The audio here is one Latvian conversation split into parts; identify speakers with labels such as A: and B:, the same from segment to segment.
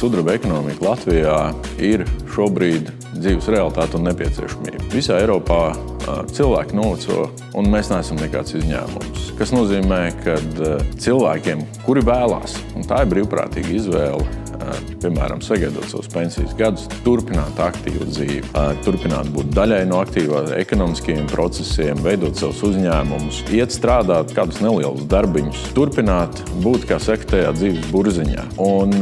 A: Sudraba ekonomika Latvijā ir šobrīd dzīves realitāte un nepieciešamība. Visā Eiropā cilvēki noveco, un mēs neesam nekāds izņēmums. Kas nozīmē, ka cilvēkiem, kuri vēlās, un tā ir brīvprātīga izvēle, piemēram, sagaidot savus pensijas gadus, turpināt aktīvu dzīvi, turpināt būt daļai no aktīvā ekonomiskajiem procesiem, veidot savus uzņēmumus, iet strādāt kādus nelielus darbiņus, turpināt būt, kā saka, tajā dzīves burziņā. Un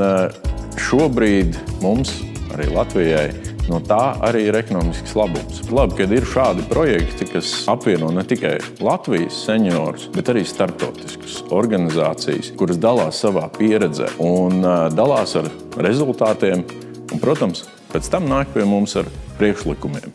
A: šobrīd mums, arī Latvijai, no tā arī ir ekonomisks labums. Labi, kad ir šādi projekti, kas apvieno ne tikai Latvijas seniorus, bet arī starptautiskas organizācijas, kuras dalās savā pieredzē un dalās ar rezultātiem. Un, protams, pēc tam nāk pie mums ar priekšlikumiem.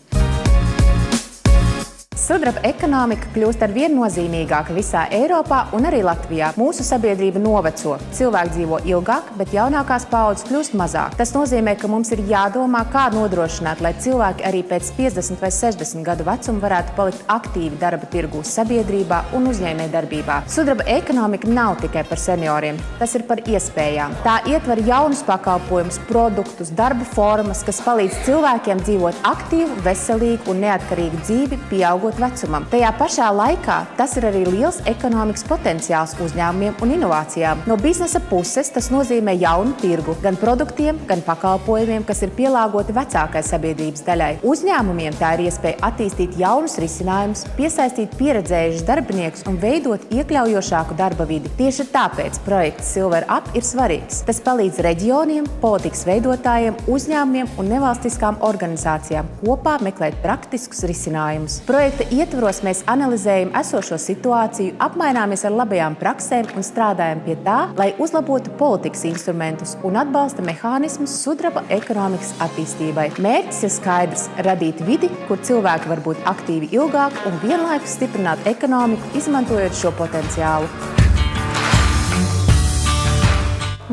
B: Sudraba ekonomika kļūst ar vien nozīmīgāka visā Eiropā un arī Latvijā. Mūsu sabiedrība noveco. Cilvēki dzīvo ilgāk, bet jaunākās paaudzes kļūst mazāk. Tas nozīmē, ka mums ir jādomā, kā nodrošināt, lai cilvēki arī pēc 50 vai 60 gadu vecuma varētu palikt aktīvi darba tirgū, sabiedrībā un uzņēmējdarbībā. Sudraba ekonomika nav tikai par senioriem. Tas ir par iespējām. Tā ietver jaunus pakalpojumus, produktus, darba formas, kas palīdz cilvēkiem dzīvot aktīvu, veselīgu un neatkarīgu dzīvi, pieaugot vecumam. Tajā pašā laikā tas ir arī liels ekonomikas potenciāls uzņēmumiem un inovācijām. No biznesa puses tas nozīmē jaunu tirgu gan produktiem, gan pakalpojumiem, kas ir pielāgoti vecākai sabiedrības daļai. Uzņēmumiem tā ir iespēja attīstīt jaunus risinājumus, piesaistīt pieredzējušus darbiniekus un veidot iekļaujošāku darba vidi. Tieši tāpēc projekts Silver Up ir svarīgs. Tas palīdz reģioniem, politikas veidotājiem, uzņēmumiem un nevalstiskām organizācijām kopā meklēt praktiskus risinājumus. Projekta ietvaros mēs analizējam esošo situāciju, apmaināmies ar labajām praksēm un strādājam pie tā, lai uzlabotu politikas instrumentus un atbalsta mehānismus sudraba ekonomikas attīstībai. Mērķis ir skaidrs – radīt vidi, kur cilvēki var būt aktīvi ilgāk un vienlaikus stiprināt ekonomiku, izmantojot šo potenciālu.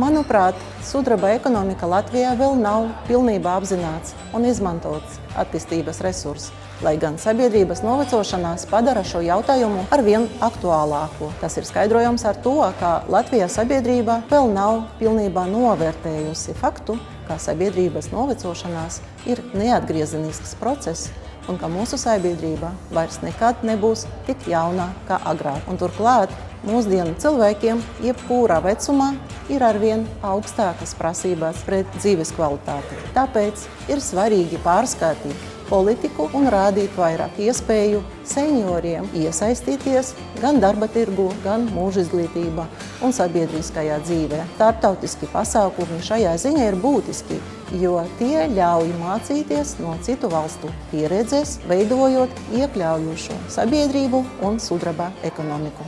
C: Manuprāt, sudraba ekonomika Latvijā vēl nav pilnībā apzināts un izmantots attīstības resurss, lai gan sabiedrības novecošanās padara šo jautājumu arvien aktuālāku. Tas ir skaidrojams ar to, ka Latvijas sabiedrība vēl nav pilnībā novērtējusi faktu, ka sabiedrības novecošanās ir neatgriezenisks process un ka mūsu sabiedrība vairs nekad nebūs tik jauna kā agrāk. Un turklāt mūsdienu cilvēkiem jebkurā vecumā ir arvien augstākas prasības pret dzīves kvalitāti. Tāpēc ir svarīgi pārskatīt politiku un rādīt vairāk iespēju senioriem iesaistīties gan darba tirgu, gan mūža izglītībā un sabiedriskajā dzīvē. Starptautiski pasākumi šajā ziņā ir būtiski, jo tie ļauj mācīties no citu valstu pieredzes, veidojot iekļaujošo sabiedrību un sudraba ekonomiku.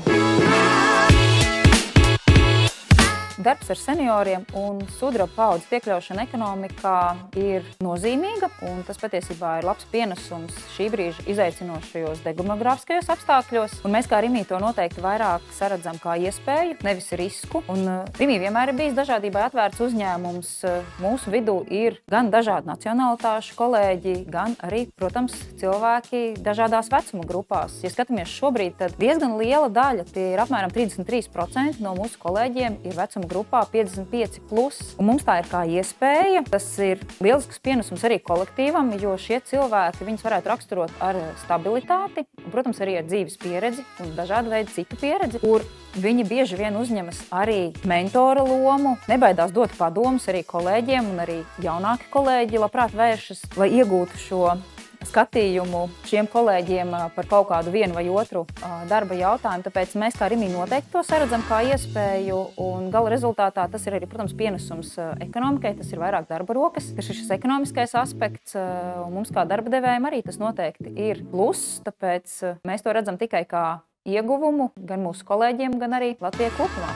D: Darbs ar senioriem un sudraba paaudzes iekļaušana ekonomikā ir nozīmīga, un tas patiesībā ir labs pienesums šī brīža izaicinošajos demogrāfiskajos apstākļos. Un mēs kā Rimī to noteikti vairāk saredzam kā iespēju, nevis risku. Un Rimī vienmēr ir bijis dažādībai atvērts uzņēmums. Mūsu vidū ir gan dažādu nacionalitāšu kolēģi, gan arī, protams, cilvēki dažādās vecuma grupās. Ja skatāmies šobrīd, tad diezgan liela daļa, tie ir apmēram 33% no mūsu kolēģiem, ir vecuma grupā 55+. Un mums tā ir kā iespēja. Tas ir lielisks pienesums arī kolektīvam, jo šie cilvēki viņus varētu raksturot ar stabilitāti, un, protams, arī ar dzīves pieredzi un dažādu veidu citu pieredzi, kur viņi bieži vien uzņemas arī mentora lomu, nebaidās dot padomus arī kolēģiem, un arī jaunāki kolēģi labprāt vēršas, lai iegūtu šo skatījumu šiem kolēģiem par kaut kādu vienu vai otru darba jautājumu. Tāpēc mēs kā Rimī noteikti to saredzam kā iespēju, un gala rezultātā tas ir arī, protams, pienesums ekonomikai, tas ir vairāk darba rokas, tas ir šis ekonomiskais aspekts, un mums kā darba devējiem arī tas noteikti ir pluss, tāpēc mēs to redzam tikai kā ieguvumu gan mūsu kolēģiem, gan arī Latvijai kopumā.